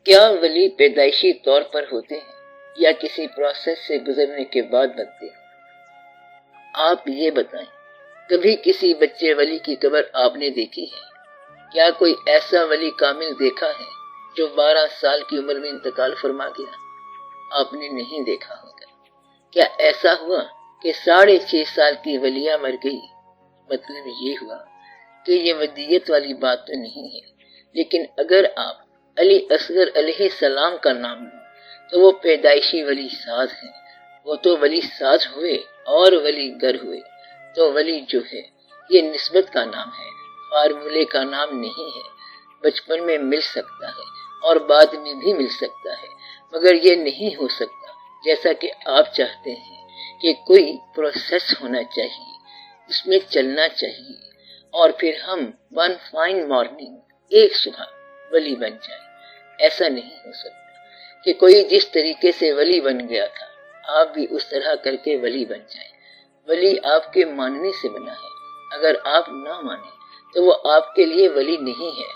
کیا ولی پیدائشی طور پر ہوتے ہیں یا کسی پروسیس سے گزرنے کے بعد بنتے ہیں؟ آپ یہ بتائیں، کبھی کسی بچے ولی کی قبر آپ نے دیکھی ہے؟ کیا کوئی ایسا ولی کامل دیکھا ہے جو 12 سال کی عمر میں انتقال فرما گیا؟ آپ نے نہیں دیکھا ہوگا۔ کیا ایسا ہوا کہ 6.5 سال کی ولیہ مر گئی؟ مطلب یہ ہوا کہ یہ ودیت والی بات تو نہیں ہے، لیکن اگر آپ علی اصغر علیہ السلام کا نام لیں تو وہ پیدائشی ولی ساز ہیں۔ وہ تو ولی ساز ہوئے اور ولی گر ہوئے۔ تو ولی جو ہے یہ نسبت کا نام ہے، فارمولے کا نام نہیں ہے۔ بچپن میں مل سکتا ہے اور بعد میں بھی مل سکتا ہے، مگر یہ نہیں ہو سکتا جیسا کہ آپ چاہتے ہیں کہ کوئی پروسیس ہونا چاہیے، اس میں چلنا چاہیے اور پھر ہم ون فائن مارننگ ایک صبح ولی بن جائیں۔ ایسا نہیں ہو سکتا کہ کوئی جس طریقے سے ولی بن گیا تھا آپ بھی اس طرح کر کے ولی بن جائیں۔ ولی آپ کے ماننے سے بنا ہے، اگر آپ نہ مانیں تو وہ آپ کے لیے ولی نہیں ہے۔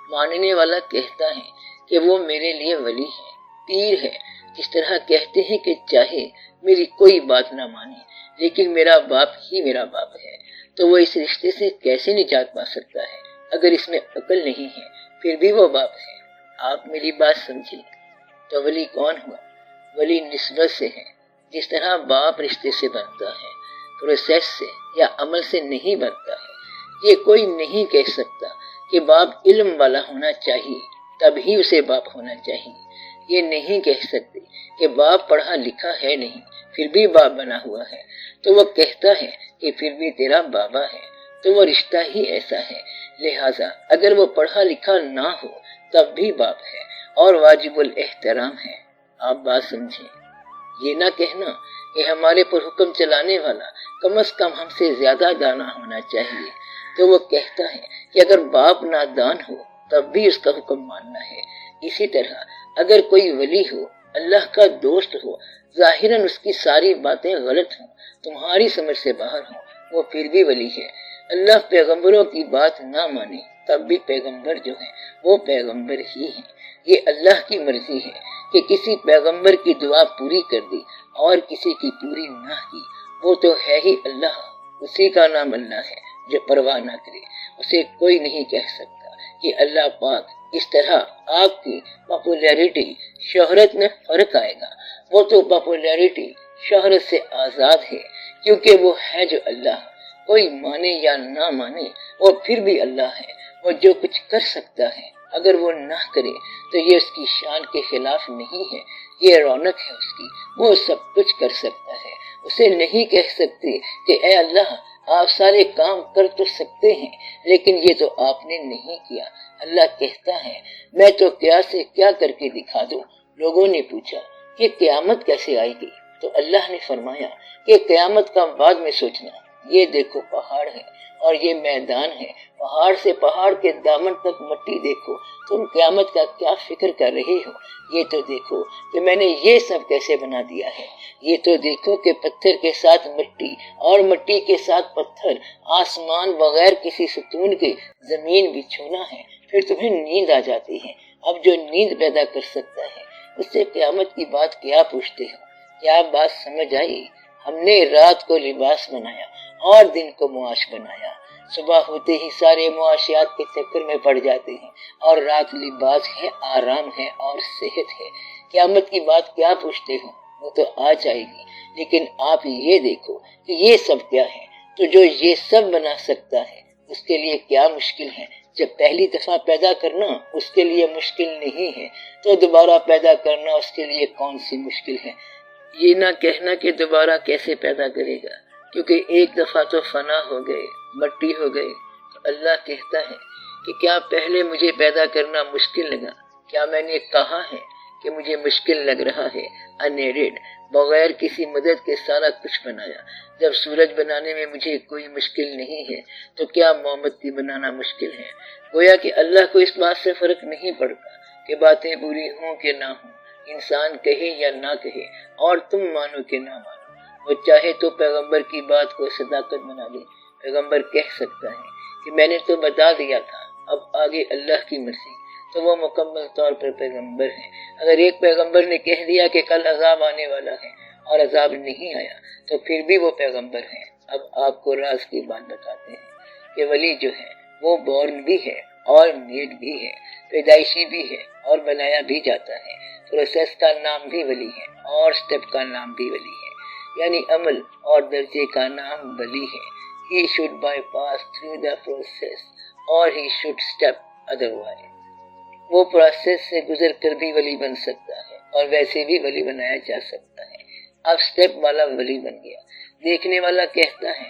ماننے والا کہتا ہے کہ وہ میرے لیے ولی ہے، پیر ہے، جس طرح کہتے ہیں کہ چاہے میری کوئی بات نہ مانے لیکن میرا باپ ہی میرا باپ ہے، تو وہ اس رشتے سے کیسے نجات پا سکتا ہے؟ اگر اس میں عقل نہیں ہے پھر بھی وہ باپ ہے۔ آپ میری بات سمجھیں۔ تو ولی کون ہوا؟ ولی نسبت سے ہے، جس طرح باپ رشتے سے بنتا ہے، پروسیس سے یا عمل سے نہیں بنتا ہے۔ یہ کوئی نہیں کہہ سکتا کہ باپ علم والا ہونا چاہیے تب ہی اسے باپ ہونا چاہیے۔ یہ نہیں کہہ سکتے کہ باپ پڑھا لکھا ہے نہیں پھر بھی باپ بنا ہوا ہے، تو وہ کہتا ہے کہ پھر بھی تیرا بابا ہے، تو وہ رشتہ ہی ایسا ہے۔ لہٰذا اگر وہ پڑھا لکھا نہ ہو تب بھی باپ ہے اور واجب الاحترام ہے۔ آپ بات سمجھیں۔ یہ نہ کہنا کہ ہمارے پر حکم چلانے والا کم از کم ہم سے زیادہ دانا ہونا چاہیے، تو وہ کہتا ہے کہ اگر باپ نادان ہو تب بھی اس کا حکم ماننا ہے۔ اسی طرح اگر کوئی ولی ہو، اللہ کا دوست ہو، ظاہراً اس کی ساری باتیں غلط ہوں، تمہاری سمجھ سے باہر ہوں، وہ پھر بھی ولی ہے۔ اللہ پیغمبروں کی بات نہ مانے تب بھی پیغمبر جو ہیں وہ پیغمبر ہی ہیں۔ یہ اللہ کی مرضی ہے کہ کسی پیغمبر کی دعا پوری کر دی اور کسی کی پوری نہ کی، وہ تو ہے ہی اللہ، اسی کا نام اللہ ہے جو پرواہ نہ کرے۔ اسے کوئی نہیں کہہ سکتا کہ اللہ پاک اس طرح آپ کی پاپولیرٹی شہرت میں فرق آئے گا۔ وہ تو پاپولیرٹی شہرت سے آزاد ہے، کیونکہ وہ ہے جو اللہ، کوئی مانے یا نہ مانے وہ پھر بھی اللہ ہے۔ وہ جو کچھ کر سکتا ہے اگر وہ نہ کرے تو یہ اس کی شان کے خلاف نہیں ہے، یہ رونق ہے اس کی، وہ سب کچھ کر سکتا ہے۔ اسے نہیں کہہ سکتے کہ اے اللہ آپ سارے کام کر تو سکتے ہیں لیکن یہ تو آپ نے نہیں کیا۔ اللہ کہتا ہے میں تو کیا سے کیا کر کے دکھا دوں۔ لوگوں نے پوچھا کہ قیامت کیسے آئے گی؟ تو اللہ نے فرمایا کہ قیامت کا بعد میں سوچنا۔ یہ دیکھو پہاڑ ہے اور یہ میدان ہے، پہاڑ سے پہاڑ کے دامن تک مٹی دیکھو، تم قیامت کا کیا فکر کر رہے ہو؟ یہ تو دیکھو کہ میں نے یہ سب کیسے بنا دیا ہے۔ یہ تو دیکھو کہ پتھر کے ساتھ مٹی اور مٹی کے ساتھ پتھر، آسمان بغیر کسی ستون کے زمین بھی چھونا ہے، پھر تمہیں نیند آ جاتی ہے۔ اب جو نیند پیدا کر سکتا ہے اس سے قیامت کی بات کیا پوچھتے ہو؟ کیا بات سمجھ آئی؟ ہم نے رات کو لباس بنایا اور دن کو معاش بنایا۔ صبح ہوتے ہی سارے معاشیات کے چکر میں پڑ جاتے ہیں اور رات لباس ہے، آرام ہے اور صحت ہے۔ قیامت کی بات کیا پوچھتے ہو؟ وہ تو آ جائے گی، لیکن آپ یہ دیکھو کہ یہ سب کیا ہے۔ تو جو یہ سب بنا سکتا ہے اس کے لیے کیا مشکل ہے؟ جب پہلی دفعہ پیدا کرنا اس کے لیے مشکل نہیں ہے تو دوبارہ پیدا کرنا اس کے لیے کون سی مشکل ہے؟ یہ نہ کہنا کہ دوبارہ کیسے پیدا کرے گا، کیونکہ ایک دفعہ تو فنا ہو گئے، مٹی ہو گئے۔ تو اللہ کہتا ہے کہ کیا پہلے مجھے پیدا کرنا مشکل لگا؟ کیا میں نے کہا ہے کہ مجھے مشکل لگ رہا ہے؟ انیڈڈ، بغیر کسی مدد کے سارا کچھ بنایا۔ جب سورج بنانے میں مجھے کوئی مشکل نہیں ہے تو کیا موم بتی بنانا مشکل ہے؟ گویا کہ اللہ کو اس بات سے فرق نہیں پڑتا کہ باتیں پوری ہوں کہ نہ ہوں، انسان کہے یا نہ کہے اور تم مانو کہ نہ مانو۔ وہ چاہے تو پیغمبر کی بات کو صداقت بنا لے۔ پیغمبر کہہ سکتا ہے کہ میں نے تو بتا دیا تھا، اب آگے اللہ کی مرضی۔ تو وہ مکمل طور پر پیغمبر ہیں۔ اگر ایک پیغمبر نے کہہ دیا کہ کل عذاب آنے والا ہے اور عذاب نہیں آیا تو پھر بھی وہ پیغمبر ہیں۔ اب آپ کو راز کی بات بتاتے ہیں کہ ولی جو ہے وہ بورن بھی ہے اور میڈ بھی ہے، پیدائشی بھی ہے اور بنایا بھی جاتا ہے۔ پروسیس کا نام بھی ولی ہے اور سٹیپ کا نام بھی ولی ہے، یعنی عمل اور درجے کا نام ولی ہے۔ He should bypass through the process or he should step otherwise۔ وہ پروسیس سے گزر کر بھی ولی بن سکتا ہے اور ویسے بھی ولی بنایا جا سکتا ہے۔ اب سٹیپ والا ولی بن گیا۔ دیکھنے والا کہتا ہے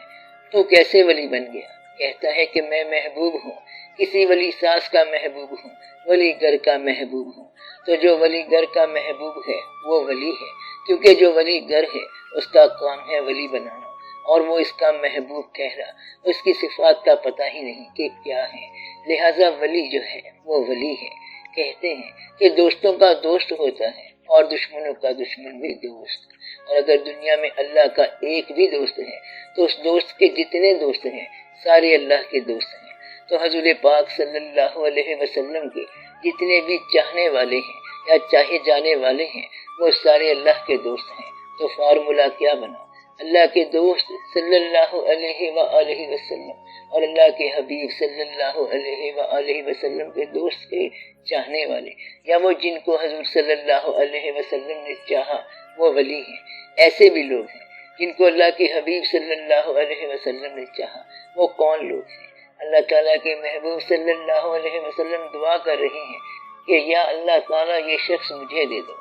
تو کیسے ولی بن گیا؟ کہتا ہے کہ میں محبوب ہوں، کسی ولی ساز کا محبوب ہوں، ولی گر کا محبوب ہوں۔ تو جو ولی گر کا محبوب ہے وہ ولی ہے، کیونکہ جو ولی گر ہے اس کا کام ہے ولی بنانا، اور وہ اس کا محبوب کہہ رہا، اس کی صفات کا پتہ ہی نہیں کہ کیا ہے، لہذا ولی جو ہے وہ ولی ہے۔ کہتے ہیں کہ دوستوں کا دوست ہوتا ہے اور دشمنوں کا دشمن بھی دوست، اور اگر دنیا میں اللہ کا ایک بھی دوست ہے تو اس دوست کے جتنے دوست ہیں سارے اللہ کے دوست ہیں۔ تو حضور پاک صلی اللہ علیہ وسلم کے جتنے بھی چاہنے والے ہیں یا چاہے جانے والے ہیں وہ سارے اللہ کے دوست ہیں۔ تو فارمولا کیا بنا؟ اللہ کے دوست صلی اللہ علیہ وآلہ وسلم اور اللہ کے حبیب صلی اللہ علیہ وآلہ وسلم کے دوست کے چاہنے والے، یا وہ جن کو حضور صلی اللہ علیہ وسلم نے چاہا وہ ولی ہیں۔ ایسے بھی لوگ ہیں جن کو اللہ کے حبیب صلی اللہ علیہ وسلم نے چاہا، وہ کون لوگ ہیں؟ اللہ تعالیٰ کے محبوب صلی اللہ علیہ وسلم دعا کر رہے ہیں کہ یا اللہ تعالیٰ یہ شخص مجھے دے دو،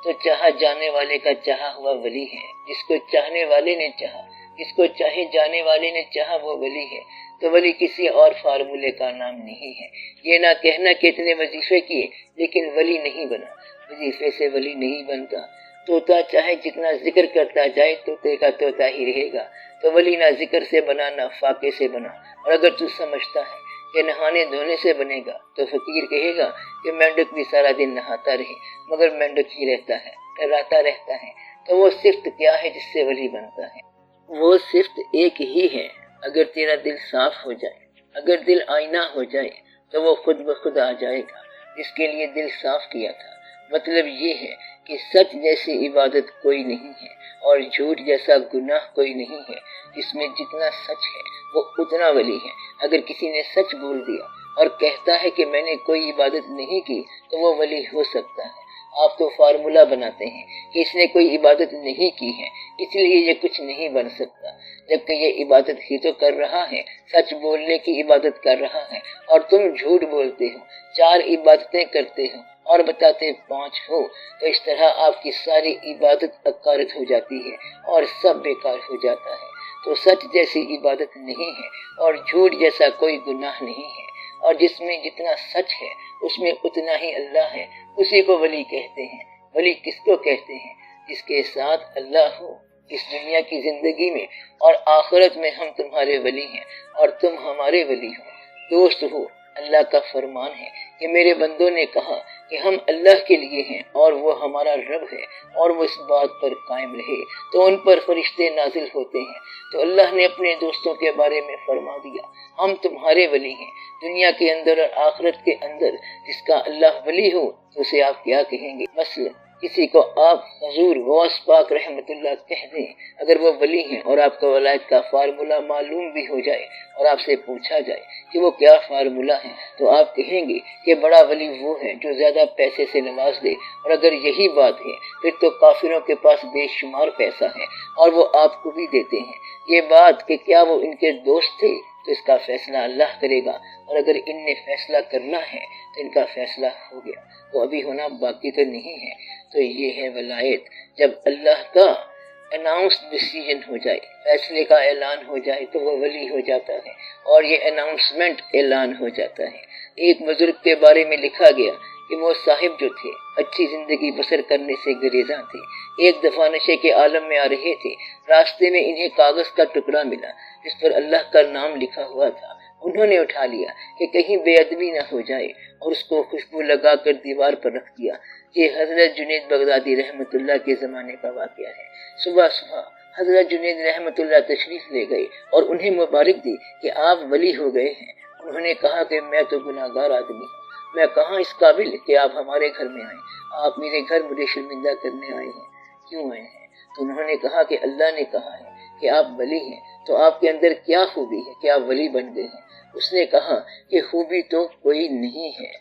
تو چاہا جانے والے کا چاہا ہوا ولی ہے۔ جس کو چاہنے والے نے چاہا، جس کو چاہے جانے والے نے چاہا وہ ولی ہے۔ تو ولی کسی اور فارمولے کا نام نہیں ہے۔ یہ نہ کہنا کہ اتنے وظیفے کیے لیکن ولی نہیں بنا، وظیفے سے ولی نہیں بنتا۔ طوطا چاہے جتنا ذکر کرتا جائے طوطے کا طوطا ہی رہے گا۔ تو ولی نہ ذکر سے بنا نہ فاقے سے بنا۔ اور اگر تو سمجھتا ہے کہ نہانے دھونے سے بنے گا تو فقیر کہے گا کہ مینڈک بھی سارا دن نہاتا رہے مگر مینڈک ہی رہتا ہے، ٹراتا رہتا ہے۔ تو وہ صفت کیا ہے جس سے ولی بنتا ہے؟ وہ صفت ایک ہی ہے۔ اگر تیرا دل صاف ہو جائے، اگر دل آئینہ ہو جائے تو وہ خود بخود آ جائے گا جس کے لیے دل صاف کیا تھا۔ مطلب یہ ہے کہ سچ جیسی عبادت کوئی نہیں ہے اور جھوٹ جیسا گناہ کوئی نہیں ہے۔ جس میں جتنا سچ ہے وہ اتنا ولی ہے۔ اگر کسی نے سچ بول دیا اور کہتا ہے کہ میں نے کوئی عبادت نہیں کی تو وہ ولی ہو سکتا ہے۔ آپ تو فارمولا بناتے ہیں کہ اس نے کوئی عبادت نہیں کی ہے اس لیے یہ کچھ نہیں بن سکتا، جبکہ یہ عبادت ہی تو کر رہا ہے، سچ بولنے کی عبادت کر رہا ہے، اور تم جھوٹ بولتے ہو، 4 عبادتیں کرتے ہو اور بتاتے 5 ہو۔ تو اس طرح آپ کی ساری عبادت عکارت ہو جاتی ہے اور سب بیکار ہو جاتا ہے۔ تو سچ جیسی عبادت نہیں ہے اور جھوٹ جیسا کوئی گناہ نہیں ہے، اور جس میں جتنا سچ ہے اس میں اتنا ہی اللہ ہے، اسی کو ولی کہتے ہیں۔ ولی کس کو کہتے ہیں؟ جس کے ساتھ اللہ ہو اس دنیا کی زندگی میں اور آخرت میں ہم تمہارے ولی ہیں اور تم ہمارے ولی ہو، دوست ہو۔ اللہ کا فرمان ہے کہ میرے بندوں نے کہا کہ ہم اللہ کے لیے ہیں اور وہ ہمارا رب ہے، اور وہ اس بات پر قائم رہے تو ان پر فرشتے نازل ہوتے ہیں۔ تو اللہ نے اپنے دوستوں کے بارے میں فرما دیا ہم تمہارے ولی ہیں دنیا کے اندر اور آخرت کے اندر۔ جس کا اللہ ولی ہو تو اسے آپ کیا کہیں گے؟ مثلا کسی کو آپ حضور غوث پاک رحمت اللہ کہہ دیں، اگر وہ ولی ہیں اور آپ کو ولایت کا فارمولا معلوم بھی ہو جائے اور آپ سے پوچھا جائے کہ وہ کیا فارمولا ہے تو آپ کہیں گے کہ بڑا ولی وہ ہے جو زیادہ پیسے سے نواز دے، اور اگر یہی بات ہے پھر تو کافروں کے پاس بے شمار پیسہ ہے اور وہ آپ کو بھی دیتے ہیں۔ یہ بات کہ کیا وہ ان کے دوست تھے تو اس کا فیصلہ اللہ کرے گا، اور اگر ان نے فیصلہ کرنا ہے تو ان کا فیصلہ ہو گیا، وہ ابھی ہونا باقی تو نہیں ہے۔ تو یہ ہے ولایت، جب اللہ کا اناؤنس ڈیسیژن ہو جائے، فیصلے کا اعلان ہو جائے تو وہ ولی ہو جاتا ہے، اور یہ اناؤنسمنٹ اعلان ہو جاتا ہے۔ ایک بزرگ کے بارے میں لکھا گیا کہ وہ صاحب جو تھے اچھی زندگی بسر کرنے سے گریزاں تھے۔ ایک دفعہ نشے کے عالم میں آ رہے تھے، راستے میں انہیں کاغذ کا ٹکڑا ملا جس پر اللہ کا نام لکھا ہوا تھا۔ انہوں نے اٹھا لیا کہ کہیں بے ادبی نہ ہو جائے اور اس کو خوشبو لگا کر دیوار پر رکھ دیا۔ یہ حضرت جنید بغدادی رحمت اللہ کے زمانے کا واقعہ ہے۔ صبح صبح حضرت جنید رحمت اللہ تشریف لے گئے اور انہیں مبارک دی کہ آپ ولی ہو گئے ہیں۔ انہوں نے کہا کہ میں تو گناہگار آدمی ہوں، میں کہاں اس قابل کہ آپ ہمارے گھر میں آئیں؟ آپ میرے گھر مجھے شرمندہ کرنے آئے ہیں، کیوں آئے ہیں؟ تو انہوں نے کہا کہ اللہ نے کہا ہے کہ آپ ولی ہیں، تو آپ کے اندر کیا خوبی ہے کہ آپ ولی بن گئے ہیں؟ اس نے کہا کہ خوبی تو کوئی نہیں ہے،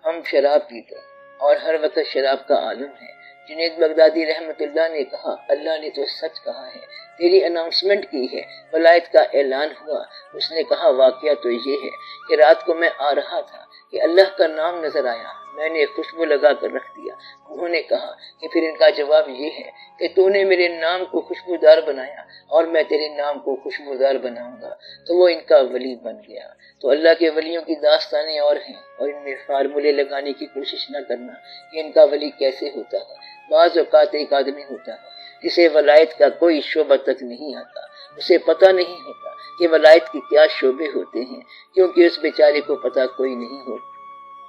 ہم شراب پیتے ہیں اور ہر وقت شراب کا عالم ہے۔ جنید بغدادی رحمت اللہ نے کہا اللہ نے تو سچ کہا ہے، تیری اناؤنسمنٹ کی ہے، ولایت کا اعلان ہوا۔ اس نے کہا واقعہ تو یہ ہے کہ رات کو میں آ رہا تھا کہ اللہ کا نام نظر آیا، میں نے خوشبو لگا کر رکھ دیا۔ انہوں نے کہا کہ پھر ان کا جواب یہ ہے کہ تو نے میرے نام کو خوشبودار بنایا اور میں تیرے نام کو خوشبودار بناؤں گا، تو وہ ان کا ولی بن گیا۔ تو اللہ کے ولیوں کی داستانیں اور ہیں، اور ان میں فارمولے لگانے کی کوشش نہ کرنا کہ ان کا ولی کیسے ہوتا ہے۔ بعض اوقات ایک آدمی ہوتا ہے جسے ولایت کا کوئی شعبہ تک نہیں آتا، اسے پتہ نہیں ہوتا کہ ولایت کے کیا شعبے ہوتے ہیں، کیونکہ اس بیچارے کو پتہ کوئی نہیں ہوتا۔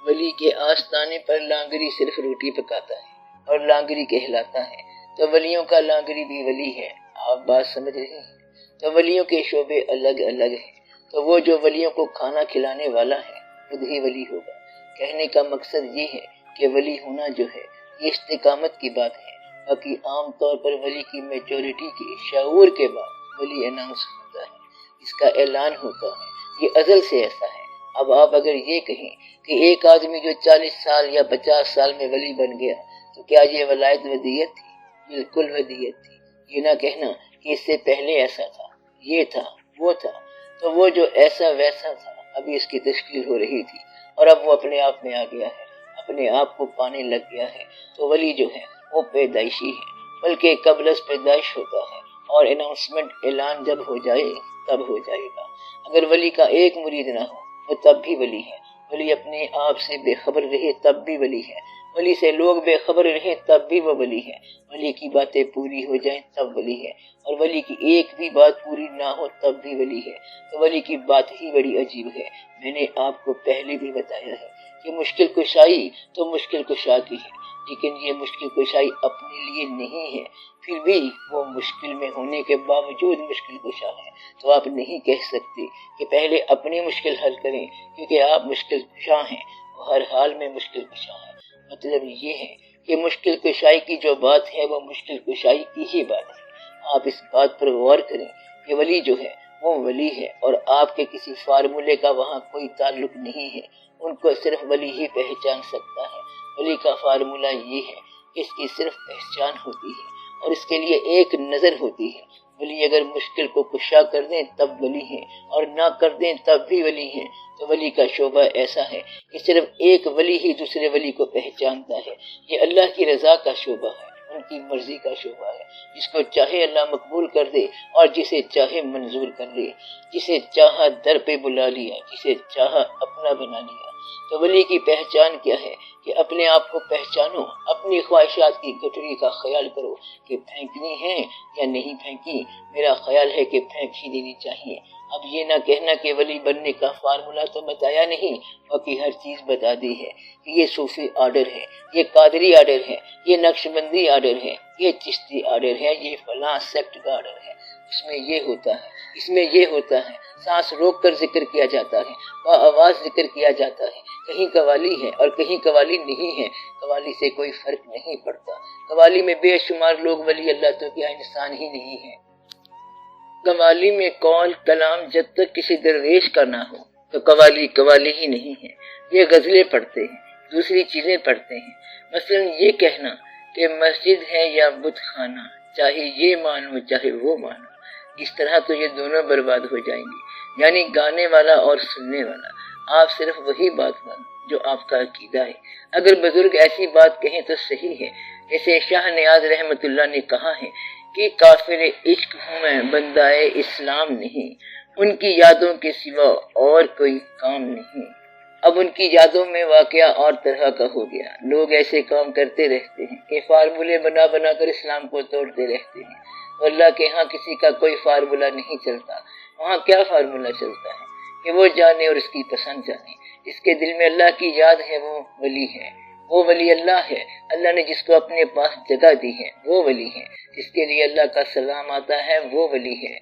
ولی کے آستانے پر لانگری صرف روٹی پکاتا ہے اور لانگری کہلاتا ہے، تو ولیوں کا لانگری بھی ولی ہے۔ آپ بات سمجھ رہے ہیں؟ تو ولیوں کے شعبے الگ الگ ہیں، تو وہ جو ولیوں کو کھانا کھلانے والا ہے خود ہی ولی ہوگا۔ کہنے کا مقصد یہ ہے کہ ولی ہونا جو ہے یہ استقامت کی بات ہے، باقی عام طور پر ولی کی میجورٹی کے شعور کے بعد ولی اناؤنس ہوتا ہے، اس کا اعلان ہوتا ہے، یہ ازل سے ایسا ہے۔ اب آپ اگر یہ کہیں کہ ایک آدمی جو 40 سال یا 50 سال میں ولی بن گیا تو کیا یہ ولایت ودیت تھی؟ بالکل ودیت تھی۔ یہ نہ کہنا کہ اس سے پہلے ایسا تھا، یہ تھا، وہ تھا، تو وہ جو ایسا ویسا تھا ابھی اس کی تشکیل ہو رہی تھی اور اب وہ اپنے آپ میں آ گیا ہے، اپنے آپ کو پانے لگ گیا ہے۔ تو ولی جو ہے وہ پیدائشی ہے، بلکہ قبل از پیدائش ہوتا ہے، اور اناؤنسمنٹ اعلان جب ہو جائے تب ہو جائے گا۔ اگر ولی کا ایک مرید نہ ہو وہ تب بھی ولی ہے، ولی اپنے آپ سے بے خبر رہے تب بھی ولی ہے، ولی سے لوگ بے خبر رہے تب بھی وہ ولی ہے، ولی کی باتیں پوری ہو جائیں تب ولی ہے، اور ولی کی ایک بھی بات پوری نہ ہو تب بھی ولی ہے۔ تو ولی کی بات ہی بڑی عجیب ہے۔ میں نے آپ کو پہلے بھی بتایا ہے کہ مشکل کشائی تو مشکل کشا کی ہے، لیکن یہ مشکل کشائی اپنے لیے نہیں ہے، پھر بھی وہ مشکل میں ہونے کے باوجود مشکل کشا ہے۔ تو آپ نہیں کہہ سکتے کہ پہلے اپنی مشکل حل کریں، کیونکہ آپ مشکل کشا ہیں، وہ ہر حال میں مشکل کشا ہے۔ مطلب یہ ہے کہ مشکل کشائی کی جو بات ہے وہ مشکل کشائی کی ہی بات ہے۔ آپ اس بات پر غور کریں کہ ولی جو ہے وہ ولی ہے، اور آپ کے کسی فارمولے کا وہاں کوئی تعلق نہیں ہے، ان کو صرف ولی ہی پہچان سکتا ہے۔ ولی کا فارمولہ یہ ہے کہ اس کی صرف پہچان ہوتی ہے اور اس کے لیے ایک نظر ہوتی ہے۔ ولی اگر مشکل کو کشا کر دیں تب ولی ہیں، اور نہ کر دیں تب بھی ولی ہیں۔ تو ولی کا شعبہ ایسا ہے کہ صرف ایک ولی ہی دوسرے ولی کو پہچانتا ہے۔ یہ اللہ کی رضا کا شعبہ ہے، ان کی مرضی کا شعبہ ہے، جس کو چاہے اللہ مقبول کر دے اور جسے چاہے منظور کر دے، جسے چاہا در پہ بلا لیا، جسے چاہا اپنا بنا لیا۔ تو ولی کی پہچان کیا ہے کہ اپنے آپ کو پہچانو، اپنی خواہشات کی گٹری کا خیال کرو کہ پھینکنی ہے یا نہیں پھینکی۔ میرا خیال ہے کہ پھینک ہی دینی چاہیے۔ اب یہ نہ کہنا کہ ولی بننے کا فارمولہ تو بتایا نہیں، باقی ہر چیز بتا دی ہے کہ یہ صوفی آرڈر ہے، یہ قادری آرڈر ہے، یہ نقش بندی آرڈر ہے، یہ چشتی آرڈر ہے، یہ فلاں سیکٹ کا آرڈر ہے۔ اس میں یہ ہوتا ہے، اس میں یہ ہوتا ہے، سانس روک کر ذکر کیا جاتا ہے، با آواز ذکر کیا جاتا ہے، کہیں قوالی ہے اور کہیں قوالی نہیں ہے، قوالی سے کوئی فرق نہیں پڑتا۔ قوالی میں بے شمار لوگ ولی اللہ تو کیا انسان ہی نہیں ہے۔ قوالی میں قول کلام جب تک کسی درویش کا نہ ہو تو قوالی قوالی ہی نہیں ہے۔ یہ غزلیں پڑھتے ہیں، دوسری چیزیں پڑھتے ہیں، مثلا یہ کہنا کہ مسجد ہے یا بت خانہ، چاہے یہ مانو چاہے وہ مانو، اس طرح تو یہ دونوں برباد ہو جائیں گے۔ یعنی گانے والا اور سننے والا، آپ صرف وہی بات مانو جو آپ کا عقیدہ ہے۔ اگر بزرگ ایسی بات کہیں تو صحیح ہے، جیسے شاہ نیاز رحمت اللہ نے کہا ہے کہ کافر عشق ہوں میں بندائے اسلام نہیں، ان کی یادوں کے سوا اور کوئی کام نہیں۔ اب ان کی یادوں میں واقعہ اور طرح کا ہو گیا، لوگ ایسے کام کرتے رہتے ہیں کہ فارمولے بنا بنا کر اسلام کو توڑتے رہتے ہیں، اور اللہ کے ہاں کسی کا کوئی فارمولہ نہیں چلتا۔ وہاں کیا فارمولہ چلتا ہے کہ وہ جانے اور اس کی پسند جانے، جس کے دل میں اللہ کی یاد ہے وہ ولی ہے، وہ ولی اللہ ہے۔ اللہ نے جس کو اپنے پاس جگہ دی ہے وہ ولی ہے، جس کے لیے اللہ کا سلام آتا ہے وہ ولی ہے،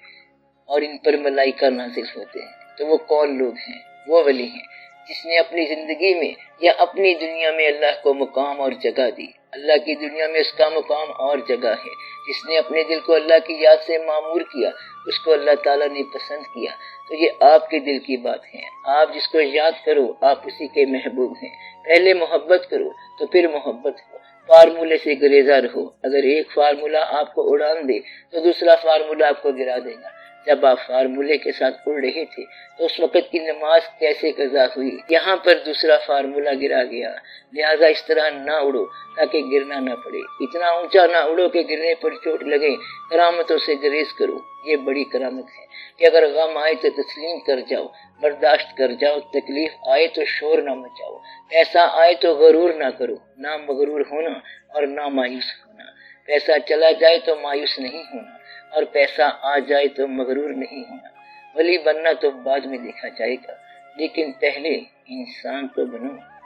اور ان پر ملائکہ نازل ہوتے ہیں تو وہ کون لوگ ہیں؟ وہ ولی ہیں۔ جس نے اپنی زندگی میں یا اپنی دنیا میں اللہ کو مقام اور جگہ دی، اللہ کی دنیا میں اس کا مقام اور جگہ ہے۔ جس نے اپنے دل کو اللہ کی یاد سے معمور کیا، اس کو اللہ تعالیٰ نے پسند کیا۔ تو یہ آپ کے دل کی بات ہے۔ آپ جس کو یاد کرو آپ اسی کے محبوب ہیں۔ پہلے محبت کرو تو پھر محبت ہو۔ فارمولے سے گریزہ رہو۔ اگر ایک فارمولہ آپ کو اڑان دے تو دوسرا فارمولہ آپ کو گرا دے گا۔ جب آپ فارمولے کے ساتھ اڑ رہے تھے تو اس وقت کی نماز کیسے قضا ہوئی؟ یہاں پر دوسرا فارمولہ گرا گیا۔ لہذا اس طرح نہ اڑو تاکہ گرنا نہ پڑے۔ اتنا اونچا نہ اڑو کہ گرنے پر چوٹ لگے۔ کرامتوں سے گریز کرو۔ یہ بڑی کرامت ہے کہ اگر غم آئے تو تسلیم کر جاؤ، برداشت کر جاؤ۔ تکلیف آئے تو شور نہ مچاؤ۔ پیسہ آئے تو غرور نہ کرو۔ نہ مغرور ہونا اور نہ مایوس ہونا۔ پیسہ چلا جائے تو مایوس نہیں ہونا، اور پیسہ آ جائے تو مغرور نہیں ہونا۔ ولی بننا تو بعد میں دیکھا جائے گا، لیکن پہلے انسان تو بنو۔